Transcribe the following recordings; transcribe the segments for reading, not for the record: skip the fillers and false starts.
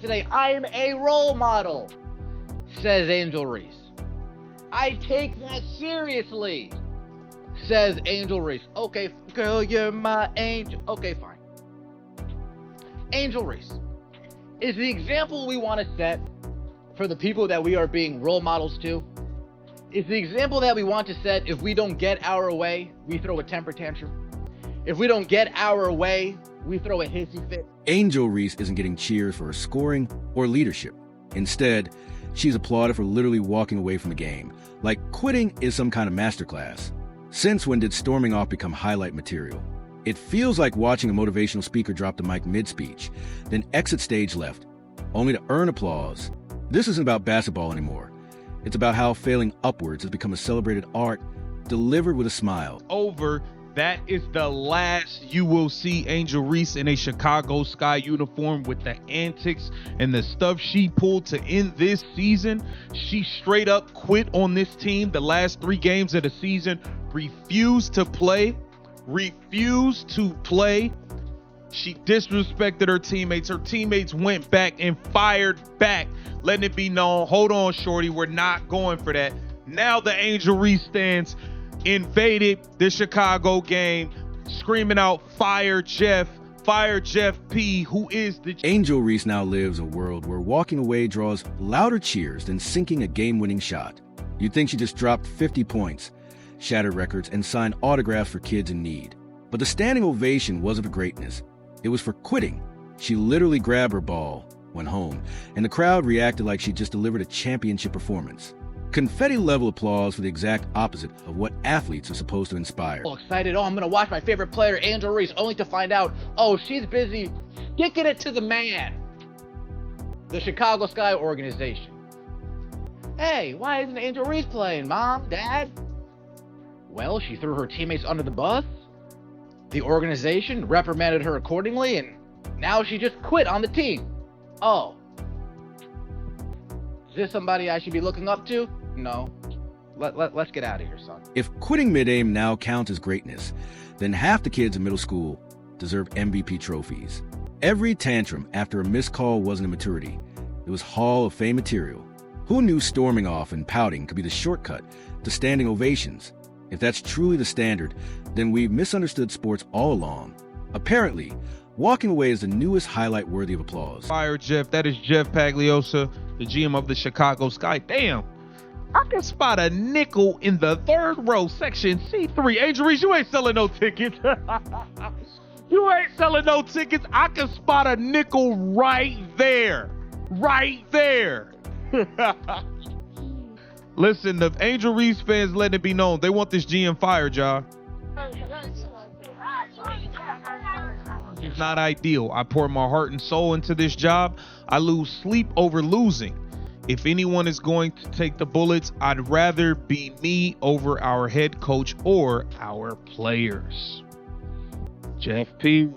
today. I'm a role model, says Angel Reese. I take that seriously, says Angel Reese. Okay, girl, you're my angel. Okay, fine. Angel Reese is the example we want to set for the people that we are being role models to. Is the example that we want to set. If we don't get our way, we throw a temper tantrum. If we don't get our way, we throw a hissy fit. Angel Reese isn't getting cheers for her scoring or leadership. Instead, she's applauded for literally walking away from the game, like quitting is some kind of masterclass. Since when did storming off become highlight material? It feels like watching a motivational speaker drop the mic mid-speech, then exit stage left, only to earn applause. This isn't about basketball anymore. It's about how failing upwards has become a celebrated art delivered with a smile. Over. That is the last you will see Angel Reese in a Chicago Sky uniform with the antics and the stuff she pulled to end this season. She straight up quit on this team the last 3 games of the season, refused to play. She disrespected her teammates. Her teammates went back and fired back, letting it be known, hold on, shorty, we're not going for that. Now the Angel Reese stands invaded the Chicago game, screaming out, fire Jeff P, who is the... Angel Reese now lives a world where walking away draws louder cheers than sinking a game-winning shot. You'd think she just dropped 50 points, shattered records, and signed autographs for kids in need. But the standing ovation wasn't for greatness. It was for quitting. She literally grabbed her ball, went home, and the crowd reacted like she just delivered a championship performance. Confetti-level applause for the exact opposite of what athletes are supposed to inspire. Excited, I'm gonna watch my favorite player, Angel Reese, only to find out, she's busy sticking it to the man, the Chicago Sky organization. Hey, why isn't Angel Reese playing, Mom, Dad? Well, she threw her teammates under the bus. The organization reprimanded her accordingly, and now she just quit on the team. Oh. Is this somebody I should be looking up to? No. Let's get out of here, son. If quitting mid-aim now counts as greatness, then half the kids in middle school deserve MVP trophies. Every tantrum after a missed call wasn't immaturity. It was Hall of Fame material. Who knew storming off and pouting could be the shortcut to standing ovations? If that's truly the standard, then we've misunderstood sports all along. Apparently, walking away is the newest highlight worthy of applause. Fire Jeff. That is Jeff Pagliosa, the GM of the Chicago Sky. Damn, I can spot a nickel in the 3rd row, section C3. Angel Reese, you ain't selling no tickets. You ain't selling no tickets. I can spot a nickel right there. Right there. Listen, the Angel Reese fans letting it be known they want this GM fired, y'all. It's not ideal. I pour my heart and soul into this job. I lose sleep over losing. If anyone is going to take the bullets, I'd rather be me over our head coach or our players. Jeff P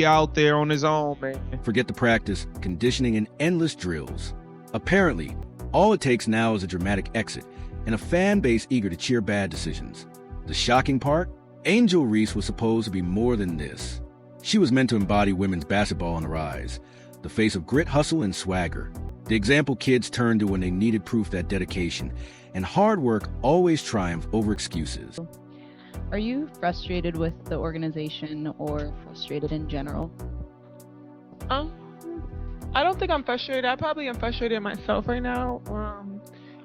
out there on his own, man. Forget the practice, conditioning, and endless drills. Apparently, all it takes now is a dramatic exit and a fan base eager to cheer bad decisions. The shocking part? Angel Reese was supposed to be more than this. She was meant to embody women's basketball on the rise, the face of grit, hustle, and swagger. The example kids turned to when they needed proof that dedication and hard work always triumph over excuses. Are you frustrated with the organization or frustrated in general? I don't think I'm frustrated. I probably am frustrated myself right now.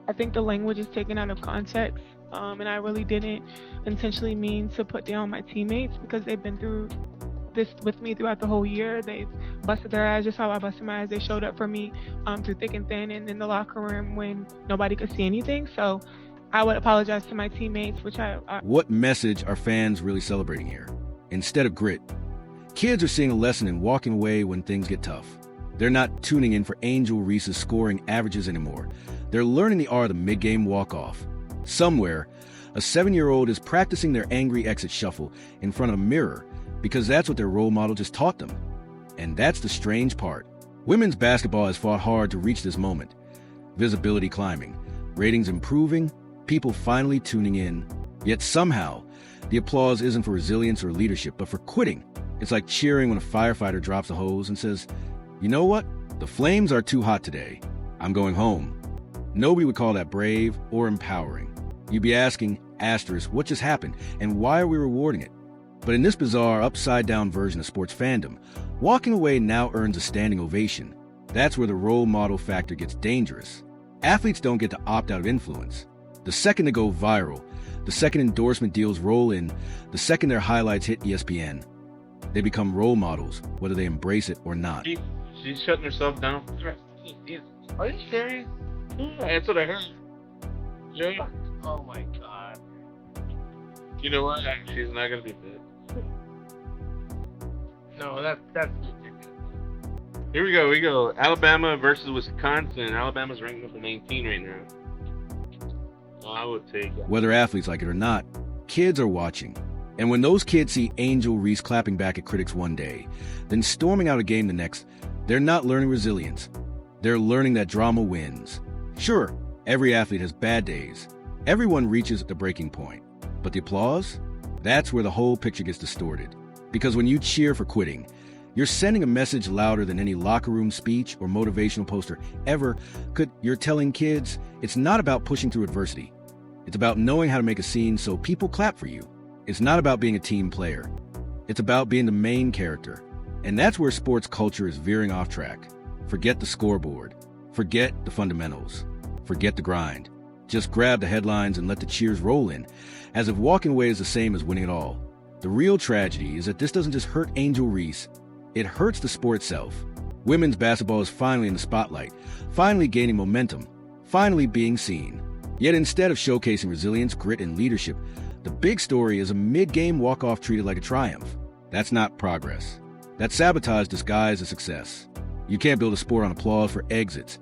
I think the language is taken out of context, and I really didn't intentionally mean to put down my teammates because they've been through this with me throughout the whole year. They've busted their ass just how I busted my ass. They showed up for me through thick and thin and in the locker room when nobody could see anything. So I would apologize to my teammates, which I... What message are fans really celebrating here? Instead of grit, kids are seeing a lesson in walking away when things get tough. They're not tuning in for Angel Reese's scoring averages anymore. They're learning the art of the mid-game walk-off. Somewhere, a 7-year-old is practicing their angry exit shuffle in front of a mirror because that's what their role model just taught them. And that's the strange part. Women's basketball has fought hard to reach this moment. Visibility climbing, ratings improving, people finally tuning in. Yet somehow, the applause isn't for resilience or leadership, but for quitting. It's like cheering when a firefighter drops a hose and says, You know what? The flames are too hot today. I'm going home. Nobody would call that brave or empowering. You'd be asking, asterisk, what just happened and why are we rewarding it? But in this bizarre, upside-down version of sports fandom, walking away now earns a standing ovation. That's where the role model factor gets dangerous. Athletes don't get to opt out of influence. The second they go viral, the second endorsement deals roll in, the second their highlights hit ESPN, they become role models, whether they embrace it or not. She's shutting herself down. Are you serious? Yeah, that's what I heard. Yeah. Oh my god. You know what? She's not gonna be good. No, that's ridiculous. Here we go. Alabama versus Wisconsin. Alabama's ranked number 19 right now. Well, I would take it. Whether athletes like it or not, kids are watching. And when those kids see Angel Reese clapping back at critics one day, then storming out a game the next, they're not learning resilience. They're learning that drama wins. Sure, every athlete has bad days. Everyone reaches the breaking point. But the applause? That's where the whole picture gets distorted. Because when you cheer for quitting, you're sending a message louder than any locker room speech or motivational poster ever could. You're telling kids it's not about pushing through adversity. It's about knowing how to make a scene so people clap for you. It's not about being a team player. It's about being the main character. And that's where sports culture is veering off track. Forget the scoreboard. Forget the fundamentals. Forget the grind. Just grab the headlines and let the cheers roll in, as if walking away is the same as winning it all. The real tragedy is that this doesn't just hurt Angel Reese. It hurts the sport itself. Women's basketball is finally in the spotlight, finally gaining momentum, finally being seen. Yet instead of showcasing resilience, grit, and leadership, the big story is a mid-game walk-off treated like a triumph. That's not progress. That's sabotage disguised as success. You can't build a sport on applause for exits.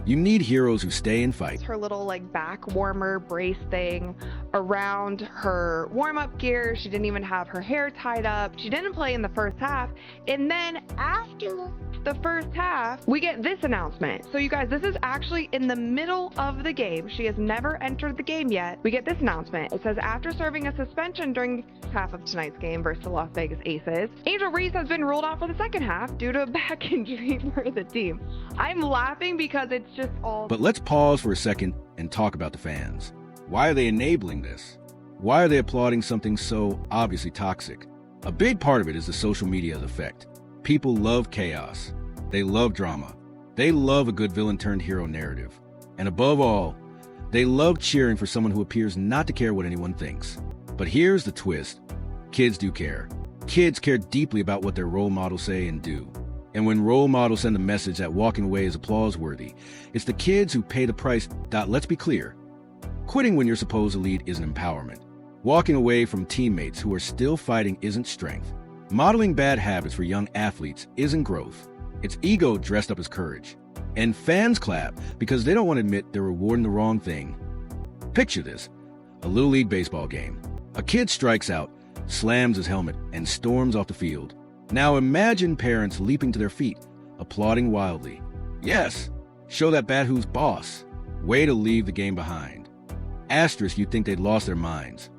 You need heroes who stay and fight. Her little back warmer brace thing around her warm-up gear. She didn't even have her hair tied up. She didn't play in the first half. And then after the first half, we get this announcement. So you guys, this is actually in the middle of the game. She has never entered the game yet. We get this announcement. It says, after serving a suspension during half of tonight's game versus the Las Vegas Aces, Angel Reese has been ruled out for the second half due to a back injury for the team. I'm laughing because it's just all... But let's pause for a second and talk about the fans. Why are they enabling this? Why are they applauding something so obviously toxic? A big part of it is the social media effect. People love chaos. They love drama. They love a good villain-turned-hero narrative. And above all, they love cheering for someone who appears not to care what anyone thinks. But here's the twist. Kids do care. Kids care deeply about what their role models say and do. And when role models send a message that walking away is applause-worthy, it's the kids who pay the price. Let's be clear. Quitting when you're supposed to lead isn't empowerment. Walking away from teammates who are still fighting isn't strength. Modeling bad habits for young athletes isn't growth. It's ego dressed up as courage. And fans clap because they don't want to admit they're rewarding the wrong thing. Picture this. A Little League baseball game. A kid strikes out, slams his helmet, and storms off the field. Now imagine parents leaping to their feet, applauding wildly. Yes, show that bat who's boss. Way to leave the game behind. Asterisk, you'd think they'd lost their minds.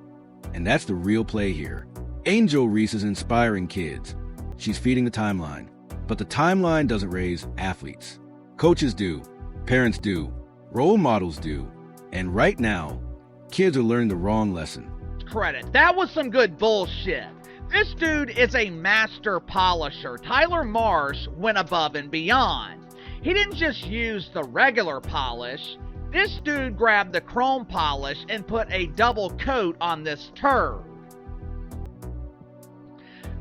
And that's the real play here. Angel Reese is inspiring kids. She's feeding the timeline. But the timeline doesn't raise athletes. Coaches do. Parents do. Role models do. And right now, kids are learning the wrong lesson. Credit. That was some good bullshit. This dude is a master polisher. Tyler Marsh went above and beyond. He didn't just use the regular polish. This dude grabbed the chrome polish and put a double coat on this turd.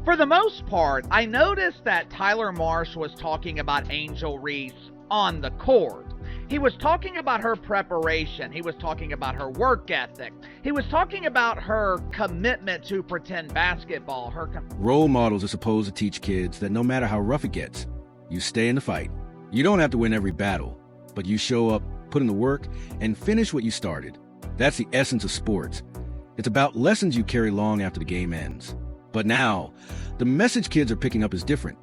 For the most part, I noticed that Tyler Marsh was talking about Angel Reese on the court. He was talking about her preparation. He was talking about her work ethic. He was talking about her commitment to pretend basketball. Role models are supposed to teach kids that no matter how rough it gets, you stay in the fight. You don't have to win every battle, but you show up, put in the work, and finish what you started. That's the essence of sports. It's about lessons you carry long after the game ends. But now, the message kids are picking up is different.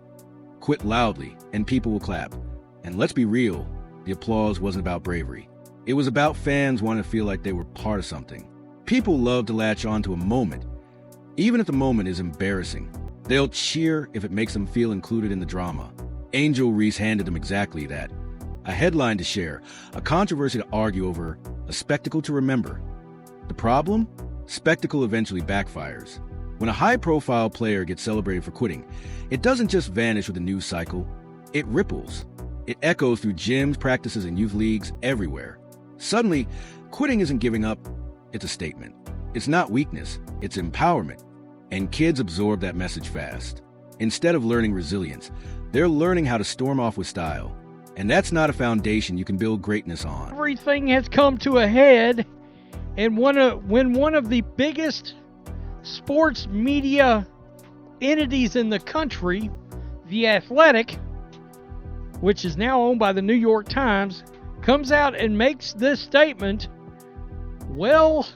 Quit loudly, and people will clap. And let's be real, the applause wasn't about bravery. It was about fans wanting to feel like they were part of something. People love to latch on to a moment, even if the moment is embarrassing. They'll cheer if it makes them feel included in the drama. Angel Reese handed them exactly that. A headline to share, a controversy to argue over, a spectacle to remember. The problem? Spectacle eventually backfires. When a high-profile player gets celebrated for quitting, it doesn't just vanish with a news cycle, it ripples. It echoes through gyms, practices, and youth leagues everywhere. Suddenly, quitting isn't giving up, it's a statement. It's not weakness, it's empowerment. And kids absorb that message fast. Instead of learning resilience, they're learning how to storm off with style. And that's not a foundation you can build greatness on. Everything has come to a head, and when one of the biggest sports media entities in the country, The Athletic, which is now owned by the New York Times, comes out and makes this statement, well,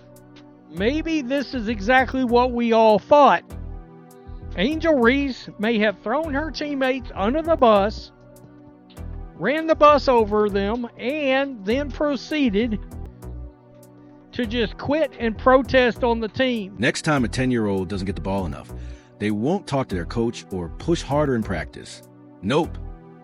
maybe this is exactly what we all thought. Angel Reese may have thrown her teammates under the bus, ran the bus over them, and then proceeded to just quit and protest on the team. Next time a 10-year-old doesn't get the ball enough, they won't talk to their coach or push harder in practice. Nope.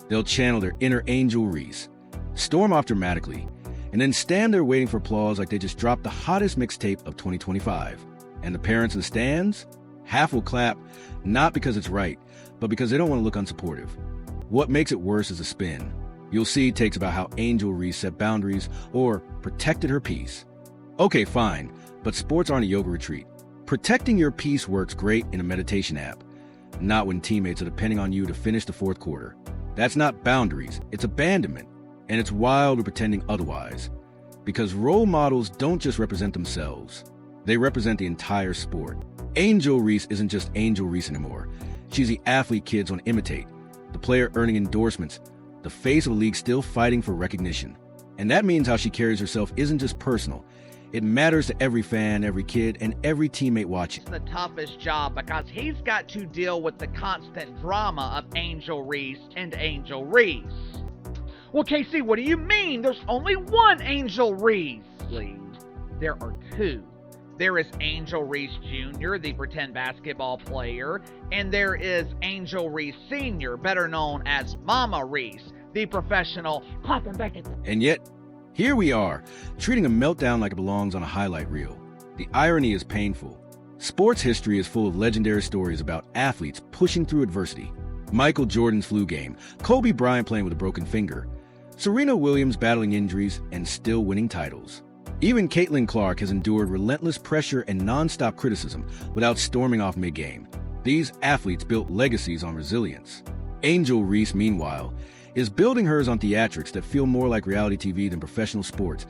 They'll channel their inner Angel Reese, storm off dramatically, and then stand there waiting for applause like they just dropped the hottest mixtape of 2025. And the parents in the stands? Half will clap, not because it's right, but because they don't want to look unsupportive. What makes it worse is the spin. You'll see takes about how Angel Reese set boundaries or protected her peace. Okay, fine, but sports aren't a yoga retreat. Protecting your peace works great in a meditation app, not when teammates are depending on you to finish the fourth quarter. That's not boundaries, it's abandonment, and it's wild we're pretending otherwise. Because role models don't just represent themselves, they represent the entire sport. Angel Reese isn't just Angel Reese anymore. She's the athlete kids want to imitate, the player earning endorsements, the face of a league still fighting for recognition. And that means how she carries herself isn't just personal. It matters to every fan, every kid, and every teammate watching. It's the toughest job because he's got to deal with the constant drama of Angel Reese and Angel Reese. Well, KC, what do you mean? There's only one Angel Reese. Please. There are two. There is Angel Reese Jr., the pretend basketball player, and there is Angel Reese Sr., better known as Mama Reese, the professional clap and back. And yet, here we are, treating a meltdown like it belongs on a highlight reel. The irony is painful. Sports history is full of legendary stories about athletes pushing through adversity. Michael Jordan's flu game, Kobe Bryant playing with a broken finger, Serena Williams battling injuries and still winning titles. Even Caitlin Clark has endured relentless pressure and non-stop criticism without storming off mid-game. These athletes built legacies on resilience. Angel Reese, meanwhile, is building hers on theatrics that feel more like reality TV than professional sports.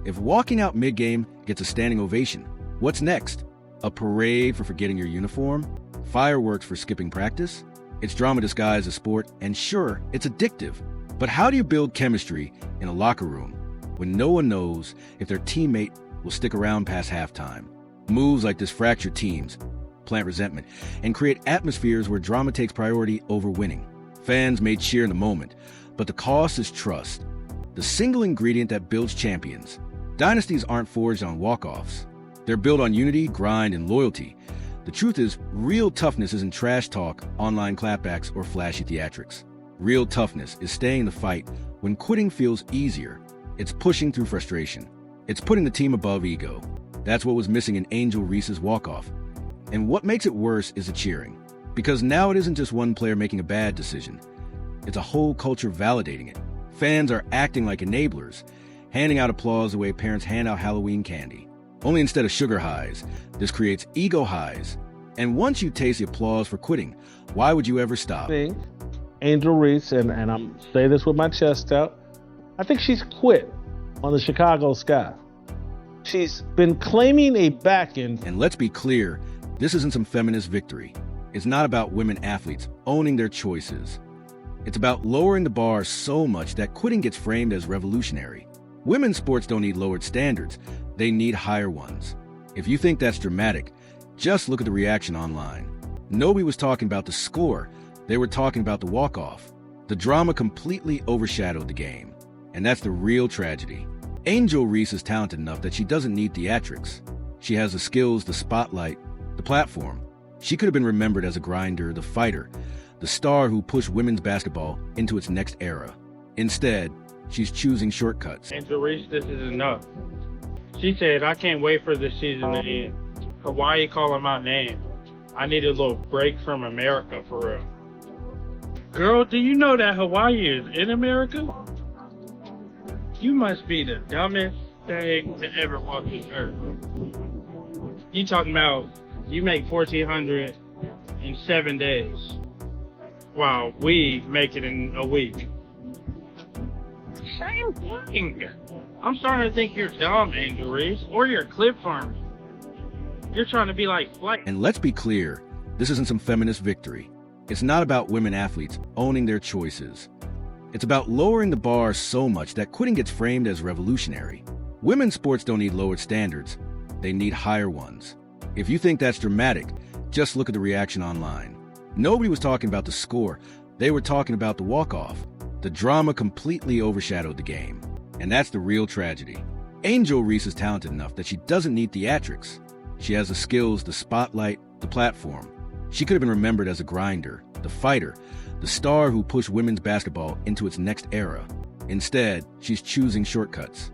If walking out mid-game gets a standing ovation, what's next? A parade for forgetting your uniform? Fireworks for skipping practice? It's drama disguised as sport, and sure, it's addictive. But how do you build chemistry in a locker room when no one knows if their teammate will stick around past halftime? Moves like this fracture teams, plant resentment, and create atmospheres where drama takes priority over winning. Fans may cheer in the moment, but the cost is trust, the single ingredient that builds champions. Dynasties aren't forged on walk-offs. They're built on unity, grind, and loyalty. The truth is, real toughness isn't trash talk, online clapbacks, or flashy theatrics. Real toughness is staying in the fight when quitting feels easier. It's pushing through frustration. It's putting the team above ego. That's what was missing in Angel Reese's walk-off. And what makes it worse is the cheering. Because now it isn't just one player making a bad decision. It's a whole culture validating it. Fans are acting like enablers, handing out applause the way parents hand out Halloween candy. Only instead of sugar highs, this creates ego highs. And once you taste the applause for quitting, why would you ever stop? Angel Reese, and I'm saying this with my chest out, I think she's quit on the Chicago Sky. She's been claiming a back-end. And let's be clear, this isn't some feminist victory. It's not about women athletes owning their choices. It's about lowering the bar so much that quitting gets framed as revolutionary. Women's sports don't need lowered standards, they need higher ones. If you think that's dramatic, just look at the reaction online. Nobody was talking about the score, they were talking about the walk-off. The drama completely overshadowed the game. And that's the real tragedy. Angel Reese is talented enough that she doesn't need theatrics. She has the skills, the spotlight, the platform. She could have been remembered as a grinder, the fighter, the star who pushed women's basketball into its next era. Instead, she's choosing shortcuts. Angel Reese, this is enough. She said, I can't wait for the season to end. Hawaii calling my name. I need a little break from America for real. Girl, do you know that Hawaii is in America? You must be the dumbest thing to ever walk this earth. You talking about you make $1,400 in 7 days, while we make it in a week. Same thing. I'm starting to think you're dumb, Angel Reese, or you're a clip farmer. You're trying to be like Flight. And let's be clear, this isn't some feminist victory. It's not about women athletes owning their choices. It's about lowering the bar so much that quitting gets framed as revolutionary. Women's sports don't need lowered standards. They need higher ones. If you think that's dramatic, just look at the reaction online. Nobody was talking about the score. They were talking about the walk-off. The drama completely overshadowed the game. And that's the real tragedy. Angel Reese is talented enough that she doesn't need theatrics. She has the skills, the spotlight, the platform. She could have been remembered as a grinder, the fighter, the star who pushed women's basketball into its next era. Instead, she's choosing shortcuts.